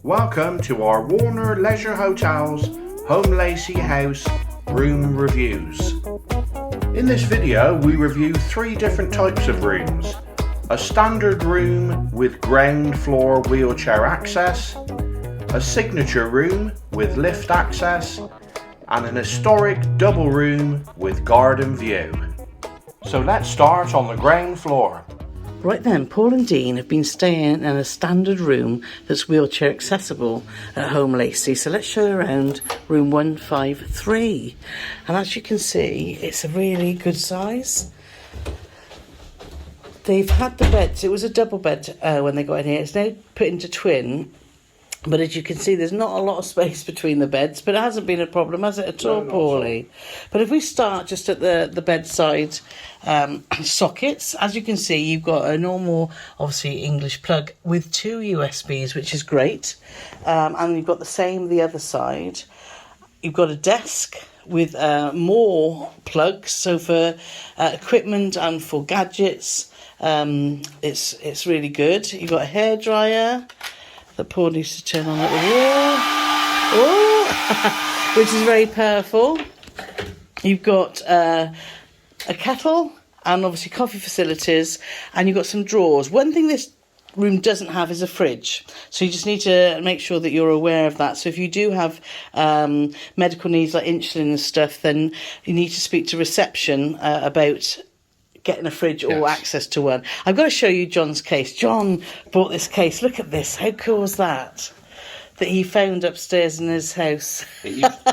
Welcome to our Warner Leisure Hotel's Home Lacy House room reviews. In this video we review 3 different types of rooms. A standard room with ground floor wheelchair access, a signature room with lift access, and an historic double room with garden view. So let's start on the ground floor. Right then, Paul and Dean have been staying in a standard room that's wheelchair accessible at Home Lacy. So let's show you around room 153. And as you can see, it's a really good size. They've had the beds, it was a double bed when they got in here. It's now put into twin. But as you can see, there's not a lot of space between the beds, but it hasn't been a problem, has it at all, Paulie? But if we start just at the bedside sockets, as you can see, you've got a normal, obviously, English plug with 2 USBs, which is great. And you've got the same the other side. You've got a desk with more plugs, so for equipment and for gadgets, it's really good. You've got a hairdryer that Paul needs to turn on at the wall, which is very powerful. You've got a kettle and obviously coffee facilities, and you've got some drawers. One thing this room doesn't have is a fridge, so you just need to make sure that you're aware of that. So if you do have medical needs like insulin and stuff, then you need to speak to reception about getting a fridge or access to one. I've got to show you John's case. John bought this case. Look at this. How cool is that? That he found upstairs in his house. It used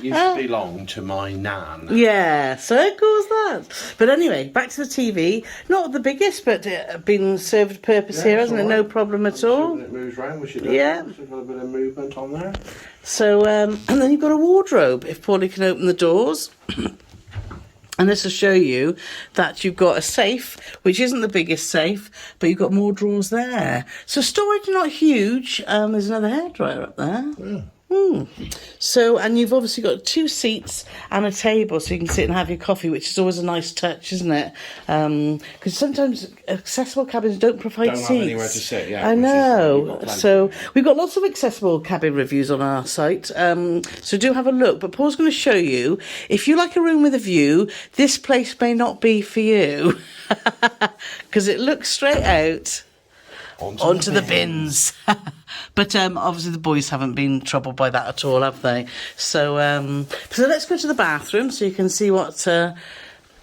to belong to my nan. Yeah, so how cool is that? But anyway, back to the TV. Not the biggest, but been served purpose here, hasn't it? No problem at all. It moves around, which it does. Yeah. So you've got a bit of movement on there. So, and then you've got a wardrobe, if Paulie can open the doors. And this will show you that you've got a safe, which isn't the biggest safe, but you've got more drawers there. So storage not huge. There's another hairdryer up there. Yeah. So, and you've obviously got 2 seats and a table, so you can sit and have your coffee, which is always a nice touch, isn't it? Because sometimes accessible cabins don't provide seats. Don't have anywhere to sit, yeah. I know. So we've got lots of accessible cabin reviews on our site, so do have a look. But Paul's going to show you, if you like a room with a view, this place may not be for you, because it looks straight out onto the bins. But obviously the boys haven't been troubled by that at all, have they? So let's go to the bathroom so you can see what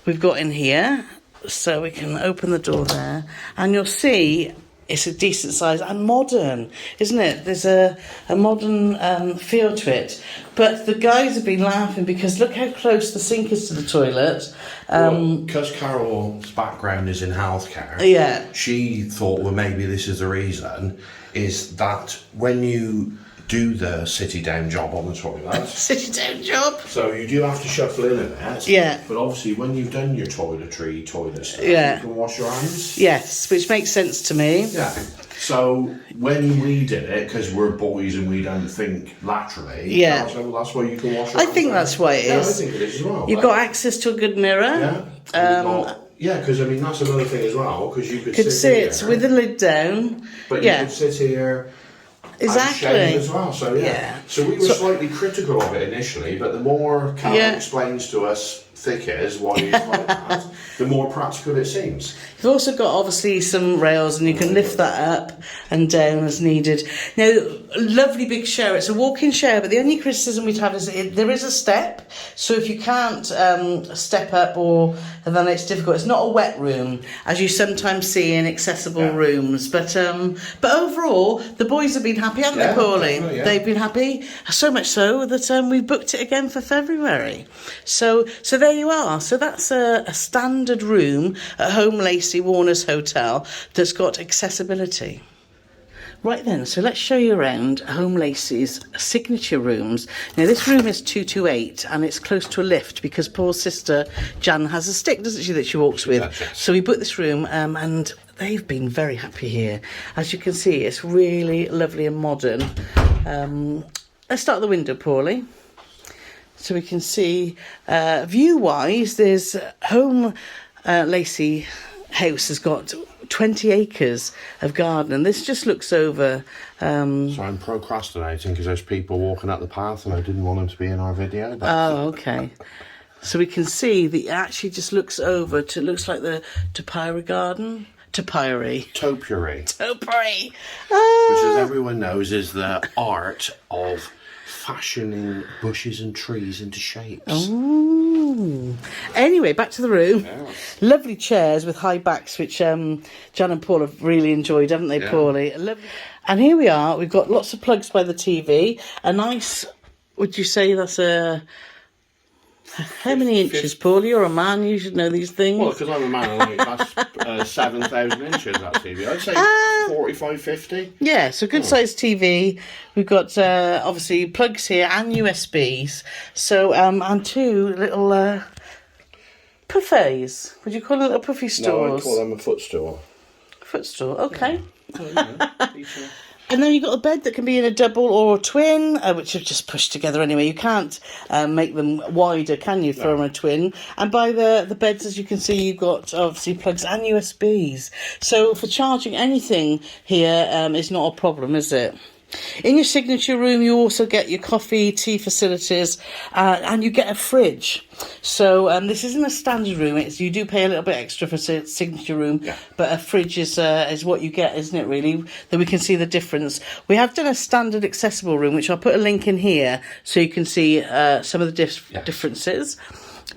we've got in here. So we can open the door there, and you'll see it's a decent size and modern, isn't it? There's a modern feel to it. But the guys have been laughing because look how close the sink is to the toilet. Because Carole's background is in healthcare, yeah, she thought, well, maybe this is the reason, is that when you do the city-down job on the toilet... City-down job? So you do have to shuffle in a bit. Yeah. But obviously when you've done your toilet stuff, yeah, you can wash your hands. Yes, which makes sense to me. Yeah. So when we did it, because we're boys and we don't think laterally, yeah, well, that's why you can wash your hands. I think that's why it is. Yeah, I think it is as well. You've got access to a good mirror. Yeah. Yeah, because I mean that's another thing as well. Because you could sit here, with the lid down, but you could sit here. Exactly. And as well. So yeah. So we were slightly critical of it initially, but the more Carole explains to us thick is why it's like that, the more practical it seems. You've also got obviously some rails, and you can lift that up and down as needed. Now, lovely big shower. It's a walk-in shower, but the only criticism we'd have is there is a step. So if you can't step up, then it's difficult. It's not a wet room, as you sometimes see in accessible rooms. But overall, the boys have been happy, haven't they, Paulie? Yeah. They've been happy, so much so that we've booked it again for February. So there you are. So that's a standard room at Home Lacy Warner's Hotel that's got accessibility. Right then, so let's show you around Home Lacy's signature rooms. Now this room is 228 and it's close to a lift because Paul's sister Jan has a stick, doesn't she, that she walks with. So we booked this room and they've been very happy here. As you can see, it's really lovely and modern. Let's start the window, Paulie. So we can see, view-wise, there's Home Lacy House has got 20 acres of garden, and this just looks over. So I'm procrastinating because there's people walking up the path and I didn't want them to be in our video. But... Oh, okay. So we can see that it actually just looks over to, it looks like the topiary garden. Topiary. Topiary. Topiary. Which, as everyone knows, is the art of fashioning bushes and trees into shapes. Oh. Anyway, back to the room. Yeah. Lovely chairs with high backs, which Jan and Paul have really enjoyed, haven't they, Paulie? Lovely. And here we are. We've got lots of plugs by the TV. A nice, would you say that's a... How many inches, Paulie? You're a man, you should know these things. Well, because I'm a man, that's 7,000 inches, that TV. I'd say 45, 50. Yeah, so good sized TV. We've got, obviously, plugs here and USBs. So, and two little buffets. Would you call it little puffy stores? No, I'd call them a footstool. Footstool, okay. Yeah. And then you've got a bed that can be in a double or a twin, which you've just pushed together anyway. You can't make them wider, can you, from a twin? And by the beds, as you can see, you've got, obviously, plugs and USBs. So for charging anything here is not a problem, is it? In your signature room, you also get your coffee, tea facilities, and you get a fridge. So this isn't a standard room. You do pay a little bit extra for signature room, but a fridge is what you get, isn't it, really? Then we can see the difference. We have done a standard accessible room, which I'll put a link in here so you can see some of the differences.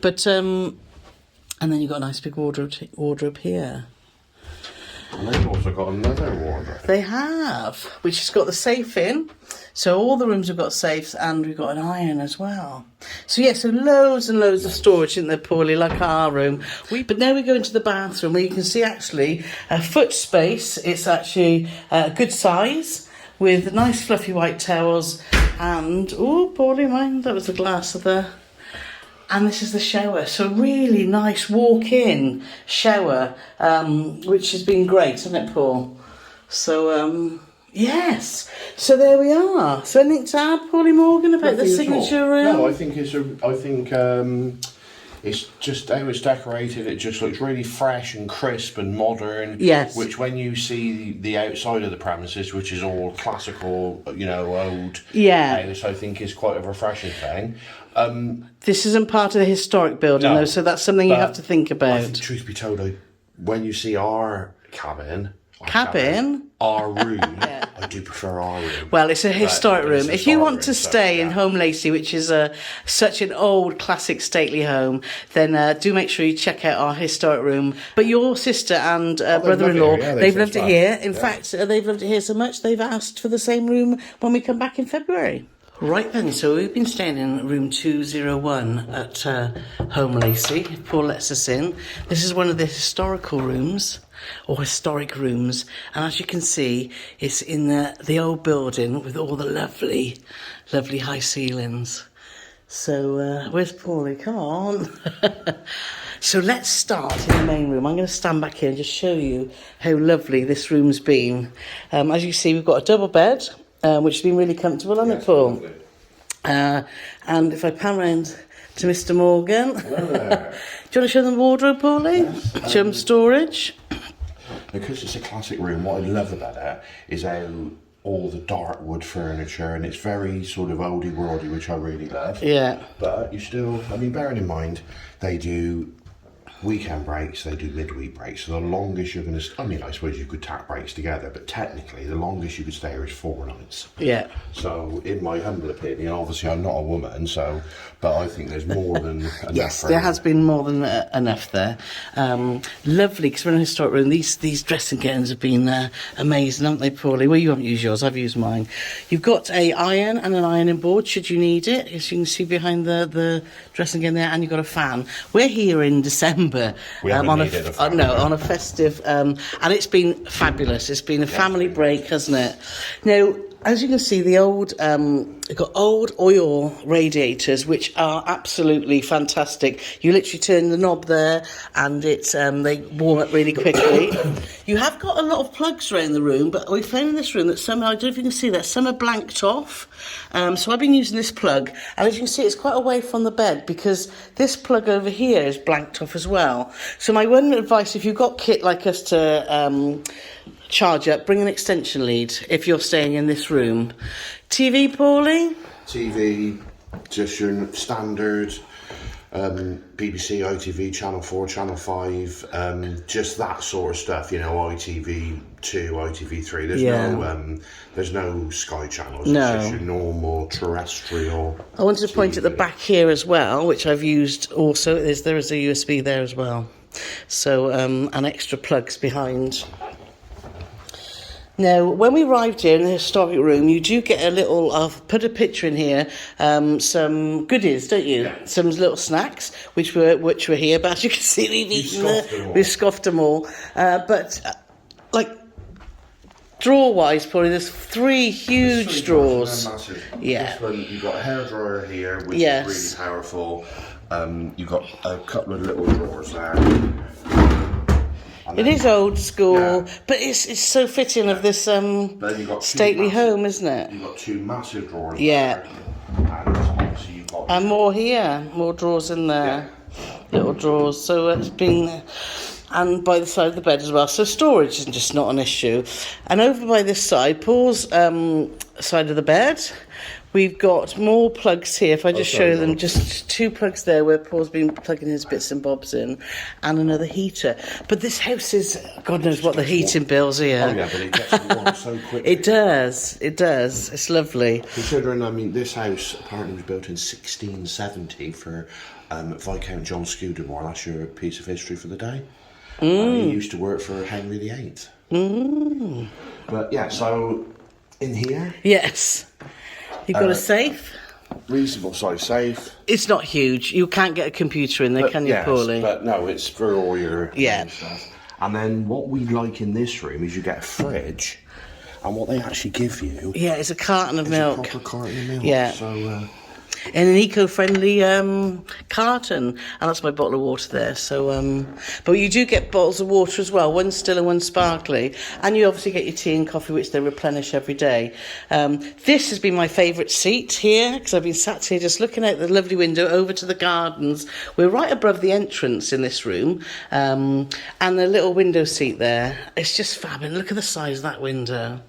But and then you've got a nice big wardrobe here. And they've also got another wardrobe. They have, which has got the safe in. So all the rooms have got safes, and we've got an iron as well. So yeah, so loads and loads of storage, isn't there, Paulie, like our room. But now we go into the bathroom where you can see actually a foot space. It's actually a good size with nice fluffy white towels. And, oh, Paulie, mine, that was the glass of the... And this is the shower. So really nice walk-in shower, which has been great, hasn't it, Paul? So, yes. So there we are. So anything to add, Paulie Morgan, about the signature room? No, I think it's just how it's decorated. It just looks really fresh and crisp and modern. Yes. Which, when you see the outside of the premises, which is all classical, old house, I think is quite a refreshing thing. This isn't part of the historic building, though, so that's something you have to think about. I think, truth be told, when you see our cabin, our room, I do prefer our room. Well, it's a historic room. If you want to stay in Holme Lacy, which is such an old, classic, stately home, then do make sure you check out our historic room. But your sister and brother-in-law, they've loved it here. In fact, they've loved it here so much, they've asked for the same room when we come back in February. Right then, so we've been staying in room 201 at Holme Lacy. Paul lets us in. This is one of the historical rooms, or historic rooms, and as you can see, it's in the old building with all the lovely, lovely high ceilings. So, where's Paulie? Come on. So let's start in the main room. I'm going to stand back here and just show you how lovely this room's been. As you see, we've got a double bed, which has been really comfortable, hasn't it, Paul? And if I pan round to Mr. Morgan, do you want to show them the wardrobe, Paulie? Yes. Show them storage. Because it's a classic room, what I love about it is how all the dark wood furniture, and it's very sort of oldie worldy, which I really love. Yeah. But you still, bearing in mind, they do weekend breaks, they do midweek breaks, so the longest you're going to... I suppose you could tack breaks together, but technically the longest you could stay here is 4 nights. Yeah. So, in my humble opinion, obviously I'm not a woman, but I think there's more than enough. Yes, there has been more than enough there. Lovely, because we're in a historic room. These dressing gowns have been amazing, haven't they, Paulie? Well, you haven't used yours, I've used mine. You've got a iron and an ironing board, should you need it, as you can see behind the dressing gown there, and you've got a fan. We're here in December. We haven't needed a fan. On a festive, and it's been fabulous. It's been a family break, hasn't it? Now, as you can see, the old we've got old oil radiators, which are absolutely fantastic. You literally turn the knob there, and it's they warm up really quickly. You have got a lot of plugs around the room, but we found in this room that some, I don't know if you can see that, some are blanked off. So I've been using this plug, and as you can see, it's quite away from the bed because this plug over here is blanked off as well. So my one advice, if you've got kit like us to charge up, bring an extension lead if you're staying in this room. TV, Paulie? TV, just your standard BBC, ITV, Channel 4, Channel 5, just that sort of stuff, you know, ITV2, ITV3. There's no Sky channels. No. It's just your normal terrestrial I wanted to point TV. at the back here as well, which I've used also. There is a USB there as well. So, and extra plugs behind. Now, when we arrived here in the historic room, you do get a little, I've put a picture in here, some goodies, don't you? Yeah. Some little snacks, which were here, but as you can see, we've scoffed them all. Like, drawer-wise, probably there's three huge drawers. Massive. Yeah. This one, you've got a hairdryer here, which Yes. is really powerful. You've got a couple of little drawers there. It is old school, Yeah. but it's so fitting of this Then you've got two stately massive- home, isn't it? You've got two massive drawers Yeah. there. And obviously you've got... And more here, more drawers in there, little drawers. So it's been, and by the side of the bed as well. So storage is just not an issue. And over by this side, Paul's side of the bed, we've got more plugs here. If I just show them, just two plugs there where Paul's been plugging his bits and bobs in, and another heater. But this house is, God knows what the heating bill's here. Oh yeah, but it gets warm so quickly. It does. It's lovely. Considering, I mean, this house apparently was built in 1670 for Viscount John Scudamore. That's your piece of history for the day. He used to work for Henry VIII. But yeah, so in here, Yes. You've got a safe. reasonable size safe. It's not huge. You can't get a computer in there, But, can you, yes, Paulie? but no, it's for all your Yeah. stuff. And then what we like in this room is you get a fridge, and what they actually give you Yeah, it's a carton of is milk. a proper carton of milk. Yeah. So In an eco-friendly carton, and that's my bottle of water there. So, but you do get bottles of water as well, one still and one sparkly, and you obviously get your tea and coffee, which they replenish every day. This has been my favourite seat here because I've been sat here just looking out the lovely window over to the gardens. We're right above the entrance in this room, and the little window seat there. It's just fab, and look at the size of that window.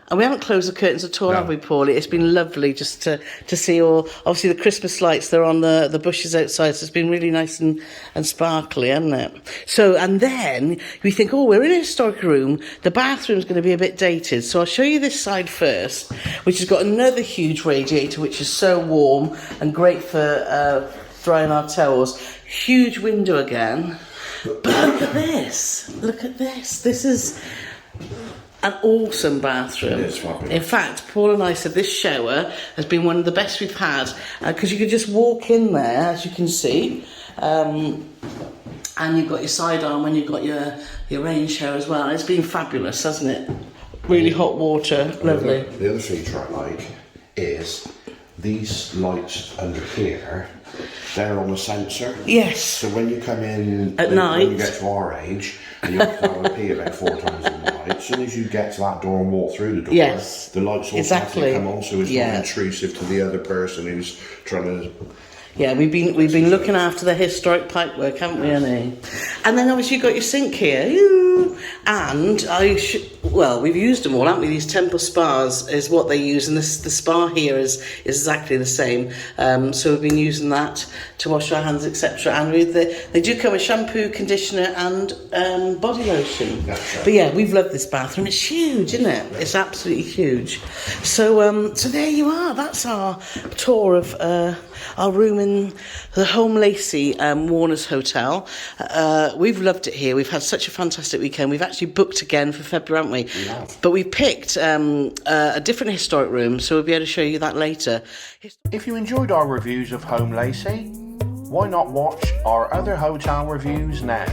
And we haven't closed the curtains at all, No. have we, Paulie? It's been lovely just to see all, obviously the Christmas lights, they're on the bushes outside, so it's been really nice and sparkly, hasn't it? So, and then we think, oh, we're in a historic room, the bathroom's going to be a bit dated, so I'll show you this side first, which has got another huge radiator, which is so warm and great for drying our towels. Huge window again. But look at this. This is an awesome bathroom. It is fabulous. In fact, Paul and I said this shower has been one of the best we've had because you could just walk in there, as you can see, and you've got your sidearm and you've got your rain shower as well. It's been fabulous, hasn't it? Really hot water, lovely. The other feature I like is these lights under here. They're on a sensor. Yes. So when you come in At when night. you get to our age, and you have to have a pee about 4 times in the night, as soon as you get to that door and walk through the door, Yes. the lights automatically Exactly. come on, so it's Yeah. not intrusive to the other person who's trying to... Yeah, we've been looking after the historic pipework, haven't we, Annie? And then obviously you've got your sink here. Ooh. And we've used them all, haven't we? These temple spas is what they use, and the spa here is exactly the same. So we've been using that to wash our hands, etc. And they do come with shampoo, conditioner, and body lotion. That's right. But yeah, we've loved this bathroom. It's huge, isn't it? It's absolutely huge. So there you are. That's our tour of our room in the Holme Lacy Warner's Hotel. We've loved it here. We've had such a fantastic weekend. We've actually booked again for February, haven't we? Yeah. But we picked a different historic room, so we'll be able to show you that later. If you enjoyed our reviews of Holme Lacy, why not watch our other hotel reviews now?